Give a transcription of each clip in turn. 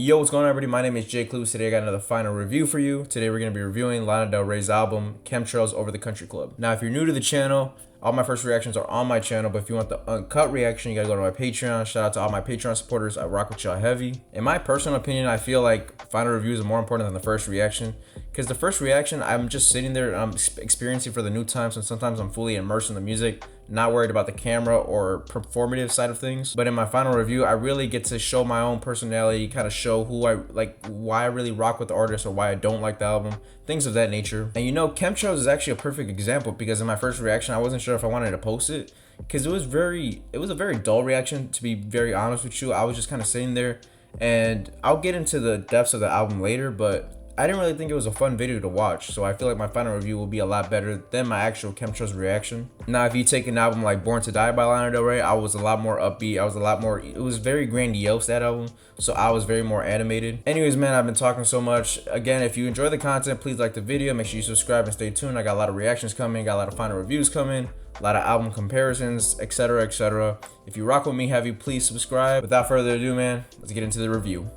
Yo, what's going on, everybody? My name is Jake Lewis. Today I got another final review for you. Today we're going to be reviewing Lana Del Rey's album, Chemtrails Over the Country Club. Now, if you're new to the channel, all my first reactions are on my channel, but if you want the uncut reaction, you gotta go to my Patreon. Shout out to all my Patreon supporters. I rock with y'all heavy. In my personal opinion, I feel like final reviews are more important than the first reaction, because the first reaction, I'm just sitting there and I'm experiencing for the new times, and sometimes I'm fully immersed in the music, not worried about the camera or performative side of things. But in my final review, I really get to show my own personality, kind of show who I like, why I really rock with the artist or why I don't like the album, things of that nature. And you know, Chemtrails is actually a perfect example, because in my first reaction, I wasn't sure if I wanted to post it, because it was a very dull reaction, to be very honest with you. I was just kind of sitting there, and I'll get into the depths of the album later, but I didn't really think it was a fun video to watch, so I feel like my final review will be a lot better than my actual Chemtrails reaction. Now, if you take an album like Born to Die by Lana Del Rey, I was a lot more upbeat. It was very grandiose, that album, so I was very more animated. Anyways, man, I've been talking so much. Again, if you enjoy the content, please like the video, make sure you subscribe and stay tuned. I got a lot of reactions coming, got a lot of final reviews coming, a lot of album comparisons, etc, etc. If you rock with me heavy, please subscribe. Without further ado, man, let's get into the review.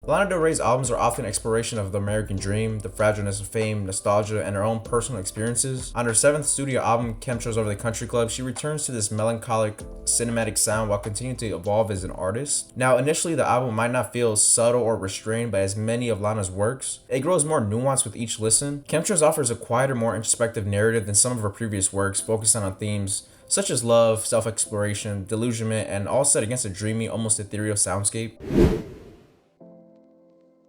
Lana Del Rey's albums are often exploration of the American dream, the fragileness of fame, nostalgia, and her own personal experiences. On her 7th studio album, Chemtrails Over the Country Club, she returns to this melancholic, cinematic sound while continuing to evolve as an artist. Now, initially, the album might not feel subtle or restrained by as many of Lana's works. It grows more nuanced with each listen. Chemtrails offers a quieter, more introspective narrative than some of her previous works, focusing on themes such as love, self-exploration, delusionment, and all set against a dreamy, almost ethereal soundscape.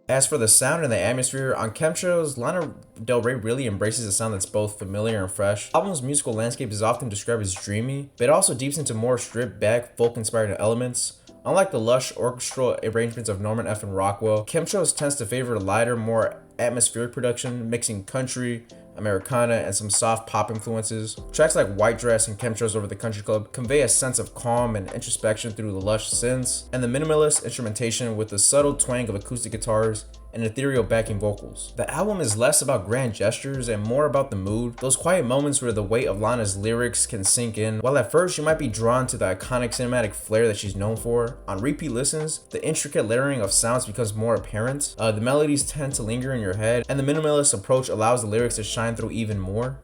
As for the sound and the atmosphere, on Chemtrails, Lana Del Rey really embraces a sound that's both familiar and fresh. The album's musical landscape is often described as dreamy, but it also deeps into more stripped-back, folk-inspired elements. Unlike the lush orchestral arrangements of Norman F. and Rockwell, Chemtrails tends to favor a lighter, more atmospheric production, mixing country, Americana, and some soft pop influences. Tracks like White Dress and Chemtrails Over the Country Club convey a sense of calm and introspection through the lush synths and the minimalist instrumentation with the subtle twang of acoustic guitars and ethereal backing vocals. The album is less about grand gestures and more about the mood, those quiet moments where the weight of Lana's lyrics can sink in. While at first you might be drawn to the iconic cinematic flair that she's known for, on repeat listens, the intricate layering of sounds becomes more apparent, the melodies tend to linger in your head, and the minimalist approach allows the lyrics to shine through even more.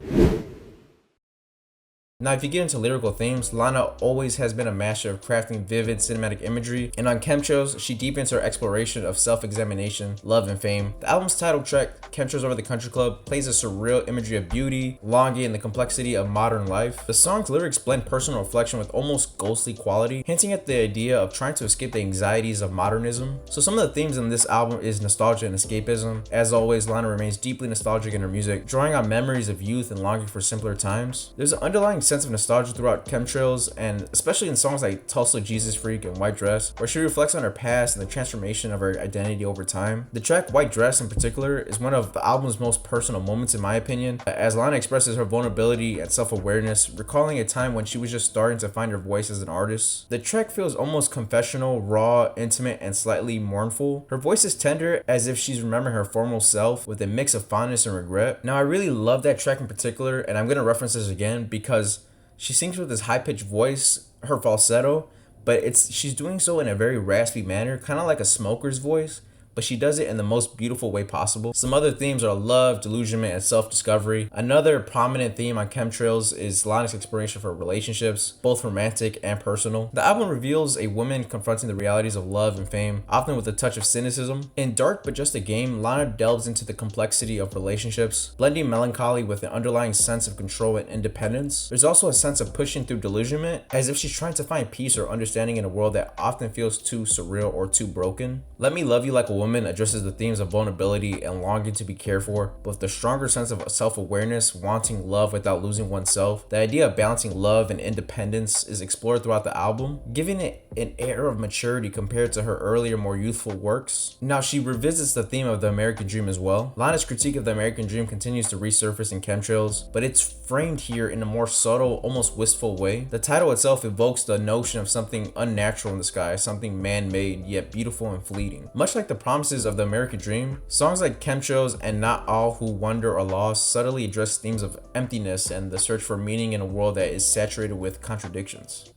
Now, if you get into lyrical themes, Lana always has been a master of crafting vivid cinematic imagery, and on Chemtrails, she deepens her exploration of self-examination, love, and fame. The album's title track, Chemtrails Over the Country Club, plays a surreal imagery of beauty, longing, and the complexity of modern life. The song's lyrics blend personal reflection with almost ghostly quality, hinting at the idea of trying to escape the anxieties of modernism. So some of the themes in this album is nostalgia and escapism. As always, Lana remains deeply nostalgic in her music, drawing on memories of youth and longing for simpler times. There's an underlying sense of nostalgia throughout Chemtrails, and especially in songs like Tulsa Jesus Freak and White Dress, where she reflects on her past and the transformation of her identity over time. The track White Dress in particular is one of the album's most personal moments in my opinion, as Lana expresses her vulnerability and self-awareness, recalling a time when she was just starting to find her voice as an artist. The track feels almost confessional, raw, intimate, and slightly mournful. Her voice is tender, as if she's remembering her former self with a mix of fondness and regret. Now, I really love that track in particular, and I'm going to reference this again because she sings with this high-pitched voice, her falsetto, but she's doing so in a very raspy manner, kind of like a smoker's voice, but she does it in the most beautiful way possible. Some other themes are love, delusionment, and self-discovery. Another prominent theme on Chemtrails is Lana's exploration for relationships, both romantic and personal. The album reveals a woman confronting the realities of love and fame, often with a touch of cynicism. In Dark But Just a Game, Lana delves into the complexity of relationships, blending melancholy with an underlying sense of control and independence. There's also a sense of pushing through delusionment, as if she's trying to find peace or understanding in a world that often feels too surreal or too broken. Let Me Love You Like a Woman addresses the themes of vulnerability and longing to be cared for, but with a stronger sense of self-awareness, wanting love without losing oneself. The idea of balancing love and independence is explored throughout the album, giving it an air of maturity compared to her earlier, more youthful works. Now, she revisits the theme of the American dream as well. Lana's critique of the American dream continues to resurface in Chemtrails, but it's framed here in a more subtle, almost wistful way. The title itself evokes the notion of something unnatural in the sky, something man-made, yet beautiful and fleeting. Much like the promises of the American dream, songs like Chemtrails and Not All Who Wander Are Lost subtly address themes of emptiness and the search for meaning in a world that is saturated with contradictions.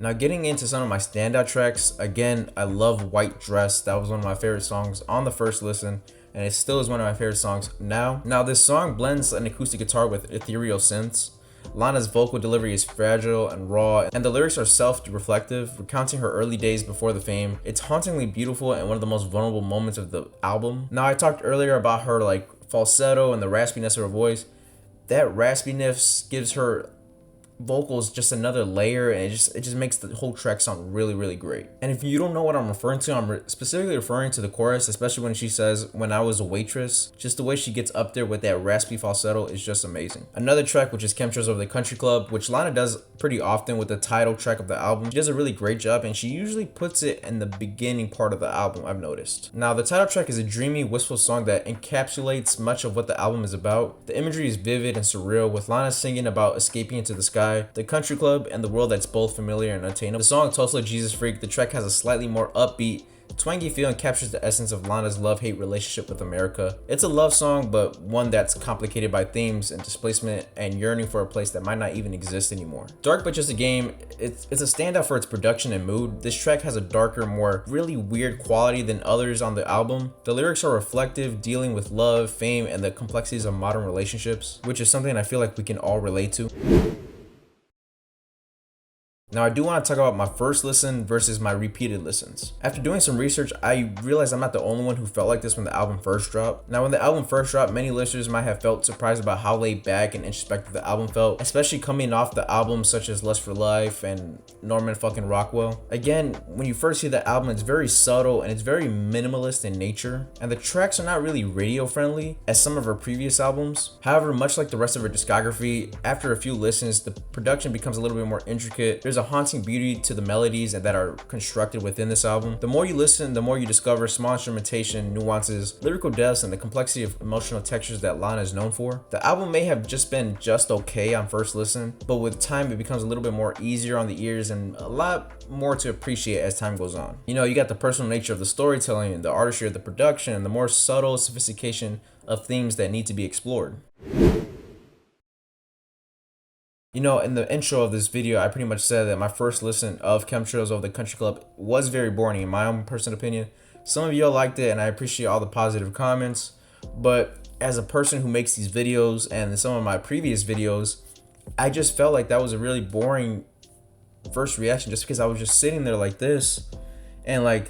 Now getting into some of my standout tracks, again, I love White Dress. That was one of my favorite songs on the first listen, and it still is one of my favorite songs now. Now this song blends an acoustic guitar with ethereal synths. Lana's vocal delivery is fragile and raw, and the lyrics are self-reflective, recounting her early days before the fame. It's hauntingly beautiful and one of the most vulnerable moments of the album. Now I talked earlier about her like falsetto and the raspiness of her voice. That raspiness gives her vocals just another layer, and it just makes the whole track sound really great. And if you don't know what I'm referring to, I'm specifically referring to the chorus, especially when she says, "When I was a waitress." Just the way she gets up there with that raspy falsetto is just amazing. Another track, which is Chemtrails Over the Country Club, which Lana does pretty often with the title track of the album. She does a really great job, and she usually puts it in the beginning part of the album, I've noticed. Now the title track is a dreamy, wistful song that encapsulates much of what the album is about. The imagery is vivid and surreal, with Lana singing about escaping into the sky, the country club, and the world that's both familiar and unattainable. The song Tulsa Jesus Freak, the track has a slightly more upbeat, twangy feel and captures the essence of Lana's love-hate relationship with America. It's a love song, but one that's complicated by themes and displacement and yearning for a place that might not even exist anymore. Dark But Just a Game, it's a standout for its production and mood. This track has a darker, more really weird quality than others on the album. The lyrics are reflective, dealing with love, fame, and the complexities of modern relationships, which is something I feel like we can all relate to. Now I do want to talk about my first listen versus my repeated listens. After doing some research, I realized I'm not the only one who felt like this when the album first dropped. Now when the album first dropped, many listeners might have felt surprised about how laid back and introspective the album felt, especially coming off the albums such as Lust for Life and Norman fucking Rockwell. Again, when you first hear the album, it's very subtle and it's very minimalist in nature, and the tracks are not really radio friendly as some of her previous albums. However, much like the rest of her discography, after a few listens, the production becomes a little bit more intricate. There's a haunting beauty to the melodies that are constructed within this album. The more you listen, the more you discover small instrumentation, nuances, lyrical depths, and the complexity of emotional textures that Lana is known for. The album may have just been just okay on first listen, but with time it becomes a little bit more easier on the ears and a lot more to appreciate as time goes on. You know, you got the personal nature of the storytelling, the artistry of the production, and the more subtle sophistication of themes that need to be explored. You know, in the intro of this video, I pretty much said that my first listen of Chemtrails Over the Country Club was very boring in my own personal opinion. Some of y'all liked it and I appreciate all the positive comments, but as a person who makes these videos and in some of my previous videos, I just felt like that was a really boring first reaction just because I was just sitting there like this. And like,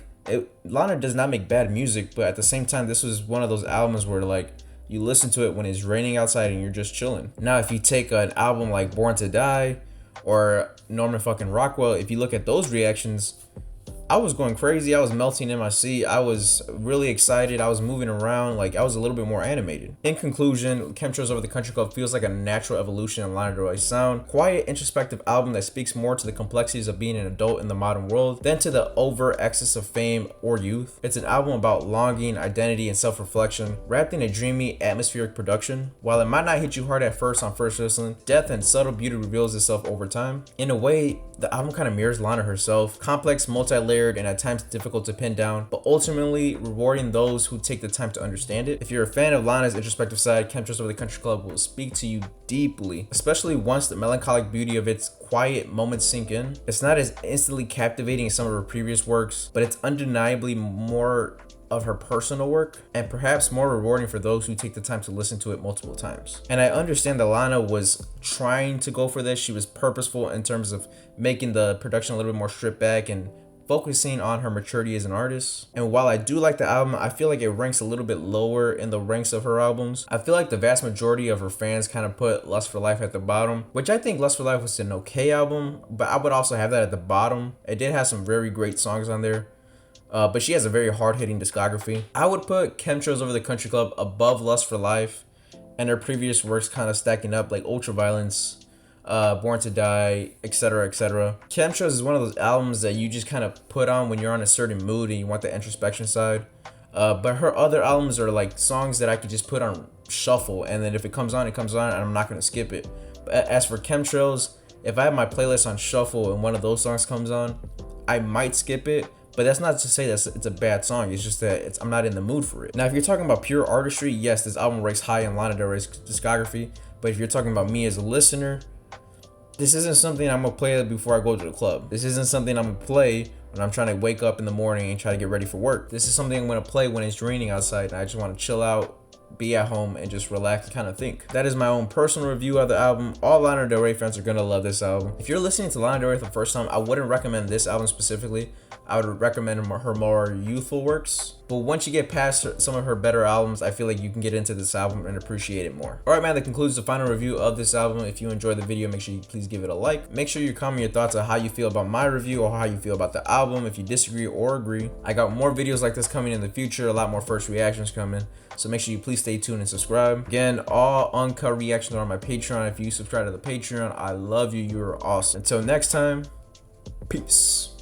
Lana does not make bad music, but at the same time, this was one of those albums where like, you listen to it when it's raining outside and you're just chilling. Now, if you take an album like Born to Die or Norman fucking Rockwell, if you look at those reactions, I was going crazy. I was melting in my seat. I was really excited. I was moving around. Like, I was a little bit more animated. In conclusion, Chemtrails Over the Country Club feels like a natural evolution in Lana Del Rey's sound. Quiet, introspective album that speaks more to the complexities of being an adult in the modern world than to the overt excess of fame or youth. It's an album about longing, identity, and self-reflection, wrapped in a dreamy, atmospheric production. While it might not hit you hard at first on first listen, depth and subtle beauty reveals itself over time. In a way, the album kind of mirrors Lana herself, complex, multi-layered, and at times difficult to pin down, but ultimately rewarding those who take the time to understand it. If you're a fan of Lana's introspective side, Chemtrails Over the Country Club will speak to you deeply, especially once the melancholic beauty of its quiet moments sink in. It's not as instantly captivating as some of her previous works, but it's undeniably more of her personal work and perhaps more rewarding for those who take the time to listen to it multiple times. And I understand that Lana was trying to go for this. She was purposeful in terms of making the production a little bit more stripped back and focusing on her maturity as an artist. And while I do like the album, I feel like it ranks a little bit lower in the ranks of her albums. I feel like the vast majority of her fans kind of put Lust for Life at the bottom, which I think Lust for Life was an okay album, but I would also have that at the bottom. It did have some very great songs on there. But she has a very hard-hitting discography. I would put Chemtrails Over the Country Club above Lust for Life, and her previous works kind of stacking up like Ultraviolence, Born to Die, etc, etc. Chemtrails is one of those albums that you just kind of put on when you're on a certain mood and you want the introspection side. But her other albums are like songs that I could just put on shuffle, and then if it comes on, it comes on, and I'm not going to skip it. But as for Chemtrails, if I have my playlist on shuffle and one of those songs comes on, I might skip it. But that's not to say that it's a bad song. It's just that I'm not in the mood for it. Now, if you're talking about pure artistry, yes, this album ranks high in Lana Del Rey's discography. But if you're talking about me as a listener, This isn't something I'm gonna play before I go to the club. This isn't something I'm gonna play when I'm trying to wake up in the morning and try to get ready for work. This is something I'm gonna play when it's raining outside and I just wanna chill out, be at home, and just relax and kind of think. That is my own personal review of the album. All Lana Del Rey fans are gonna love this album. If you're listening to Lana Del Rey for the first time, I wouldn't recommend this album specifically. I would recommend her more youthful works. But once you get past some of her better albums, I feel like you can get into this album and appreciate it more. Alright man, that concludes the final review of this album. If you enjoyed the video, make sure you please give it a like. Make sure you comment your thoughts on how you feel about my review or how you feel about the album, if you disagree or agree. I got more videos like this coming in the future, a lot more first reactions coming. So make sure you please stay tuned and subscribe. Again, all uncut reactions are on my Patreon. If you subscribe to the Patreon, I love you. You're awesome. Until next time, peace.